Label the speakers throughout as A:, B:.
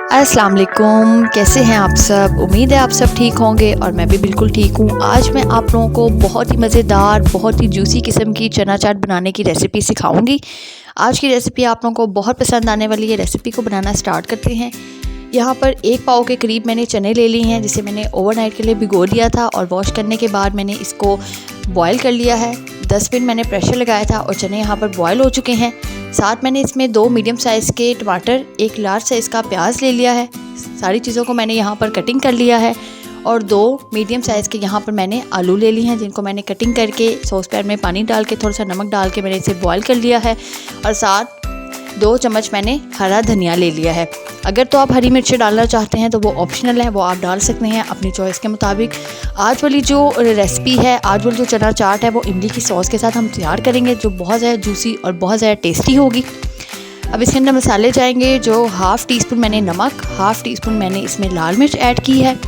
A: अस्सलाम वालेकुम, कैसे हैं आप सब। उम्मीद है आप सब ठीक होंगे और मैं भी बिल्कुल ठीक हूँ। आज मैं आप लोगों को बहुत ही मज़ेदार, बहुत ही जूसी किस्म की चना चाट बनाने की रेसिपी सिखाऊंगी। आज की रेसिपी आप लोगों को बहुत पसंद आने वाली है। रेसिपी को बनाना स्टार्ट करते हैं। यहाँ पर 1 पाव के करीब मैंने चने ले लिए हैं, जिसे मैंने ओवरनाइट के लिए भिगो दिया था और वॉश करने के बाद मैंने इसको बॉयल कर लिया है। 10 मिनट मैंने प्रेशर लगाया था और चने यहाँ पर बॉयल हो चुके हैं। साथ मैंने इसमें 2 मीडियम साइज़ के टमाटर, 1 लार्ज साइज़ का प्याज ले लिया है। सारी चीज़ों को मैंने यहाँ पर कटिंग कर लिया है और 2 मीडियम साइज़ के यहाँ पर मैंने आलू ले लिए हैं, जिनको मैंने कटिंग करके सॉस पैन में पानी डाल के थोड़ा सा नमक डाल के मैंने इसे बॉयल कर लिया है। और साथ 2 चम्मच मैंने हरा धनिया ले लिया है। अगर तो आप हरी मिर्ची डालना चाहते हैं तो वो ऑप्शनल है, वो आप डाल सकते हैं अपनी चॉइस के मुताबिक। आज वाली जो रेसिपी है, आज वाली जो चना चाट है, वो इमली की सॉस के साथ हम तैयार करेंगे, जो बहुत ज़्यादा जूसी और बहुत ज़्यादा टेस्टी होगी। अब इसके अंदर मसाले जाएंगे, जो हाफ़ टी स्पून मैंने नमक, हाफ़ टी स्पून मैंने इसमें लाल मिर्च ऐड की है।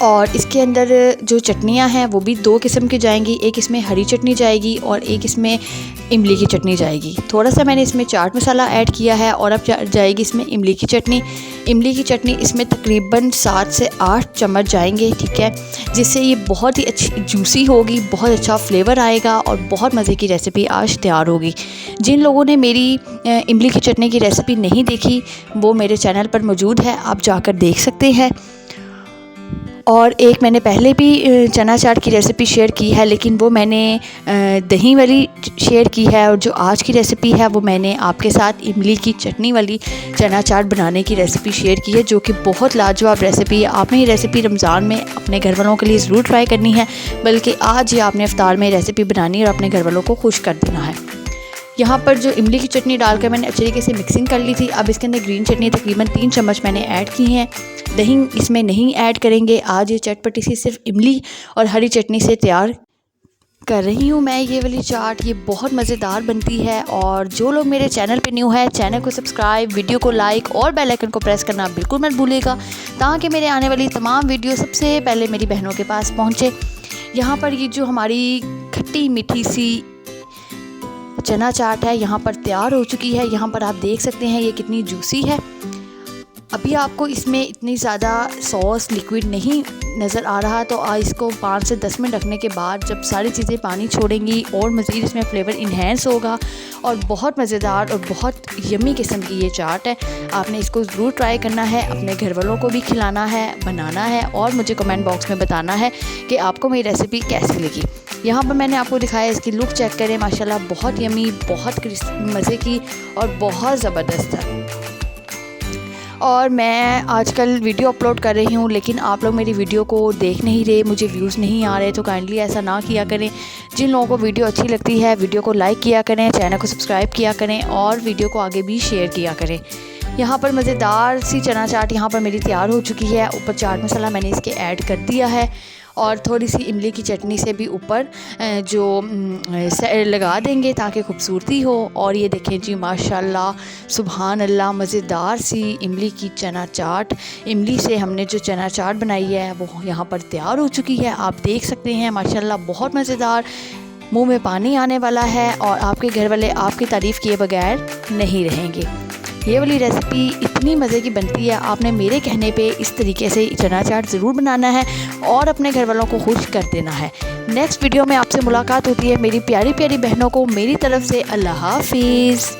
A: और इसके अंदर जो चटनियाँ हैं वो भी 2 किस्म की जाएंगी। एक इसमें हरी चटनी जाएगी और एक इसमें इमली की चटनी जाएगी। थोड़ा सा मैंने इसमें चाट मसाला ऐड किया है और अब जाएगी इसमें इमली की चटनी। इमली की चटनी इसमें तकरीबन 7 से 8 चम्मच जाएंगे, ठीक है, जिससे ये बहुत ही अच्छी जूसी होगी, बहुत अच्छा फ्लेवर आएगा और बहुत मज़े की रेसिपी आज तैयार होगी। जिन लोगों ने मेरी इमली की चटनी की रेसिपी नहीं देखी, वो मेरे चैनल पर मौजूद है, आप जाकर देख सकते हैं। और एक मैंने पहले भी चना चाट की रेसिपी शेयर की है, लेकिन वो मैंने दही वाली शेयर की है। और जो आज की रेसिपी है वो मैंने आपके साथ इमली की चटनी वाली चना चाट बनाने की रेसिपी शेयर की है, जो कि बहुत लाजवाब रेसिपी है। आपने ये रेसिपी रमज़ान में अपने घर वालों के लिए ज़रूर ट्राई करनी है, बल्कि आज ही आपने इफ्तार में रेसिपी बनानी है और अपने घर वालों को खुश कर देना है। यहाँ पर जो इमली की चटनी डालकर मैंने अच्छे तरीके से मिक्सिंग कर ली थी। अब इसके अंदर ग्रीन चटनी तकरीबन 3 चम्मच मैंने ऐड की हैं। दही इसमें नहीं ऐड करेंगे। आज ये चटपटी सी सिर्फ इमली और हरी चटनी से तैयार कर रही हूँ मैं ये वाली चाट। ये बहुत मज़ेदार बनती है। और जो लोग मेरे चैनल पे न्यू है, चैनल को सब्सक्राइब, वीडियो को लाइक और बेल आइकन को प्रेस करना बिल्कुल मत भूलिएगा, ताकि मेरे आने वाली तमाम वीडियो सबसे पहले मेरी बहनों के पास पहुँचे। यहाँ पर ये जो हमारी खट्टी मीठी सी चना चाट है यहाँ पर तैयार हो चुकी है। यहाँ पर आप देख सकते हैं ये कितनी जूसी है। अभी आपको इसमें इतनी ज़्यादा सॉस लिक्विड नहीं नज़र आ रहा, तो इसको 5 से 10 मिनट रखने के बाद जब सारी चीज़ें पानी छोड़ेंगी और मज़ीद इसमें फ्लेवर इन्हेंस होगा और बहुत मज़ेदार और बहुत यमी किस्म की ये चाट है। आपने इसको ज़रूर ट्राई करना है, अपने घर वालों को भी खिलाना है, बनाना है और मुझे कमेंट बॉक्स में बताना है कि आपको मेरी रेसिपी कैसी लगी। यहाँ पर मैंने आपको दिखाया, इसकी लुक चेक करें, माशाल्लाह बहुत यमी, बहुत मज़े की और बहुत ज़बरदस्त है। और मैं आजकल वीडियो अपलोड कर रही हूँ, लेकिन आप लोग मेरी वीडियो को देख नहीं रहे, मुझे व्यूज़ नहीं आ रहे, तो काइंडली ऐसा ना किया करें। जिन लोगों को वीडियो अच्छी लगती है, वीडियो को लाइक किया करें, चैनल को सब्सक्राइब किया करें और वीडियो को आगे भी शेयर किया करें। यहाँ पर मज़ेदार सी चना चाट यहाँ पर मेरी तैयार हो चुकी है। ऊपर चाट मसाला मैंने इसके ऐड कर दिया है और थोड़ी सी इमली की चटनी से भी ऊपर जो लगा देंगे ताकि खूबसूरती हो। और ये देखें जी, माशाल्लाह, सुभान अल्लाह, मज़ेदार सी इमली की चना चाट। इमली से हमने जो चना चाट बनाई है वो यहाँ पर तैयार हो चुकी है। आप देख सकते हैं माशाल्लाह बहुत मज़ेदार, मुंह में पानी आने वाला है और आपके घर वाले आपकी तारीफ़ किए बगैर नहीं रहेंगे। ये वाली रेसिपी इतनी मज़े की बनती है, आपने मेरे कहने पे इस तरीके से चना चाट ज़रूर बनाना है और अपने घर वालों को खुश कर देना है। नेक्स्ट वीडियो में आपसे मुलाकात होती है। मेरी प्यारी प्यारी बहनों को मेरी तरफ से अल्लाह हाफिज़।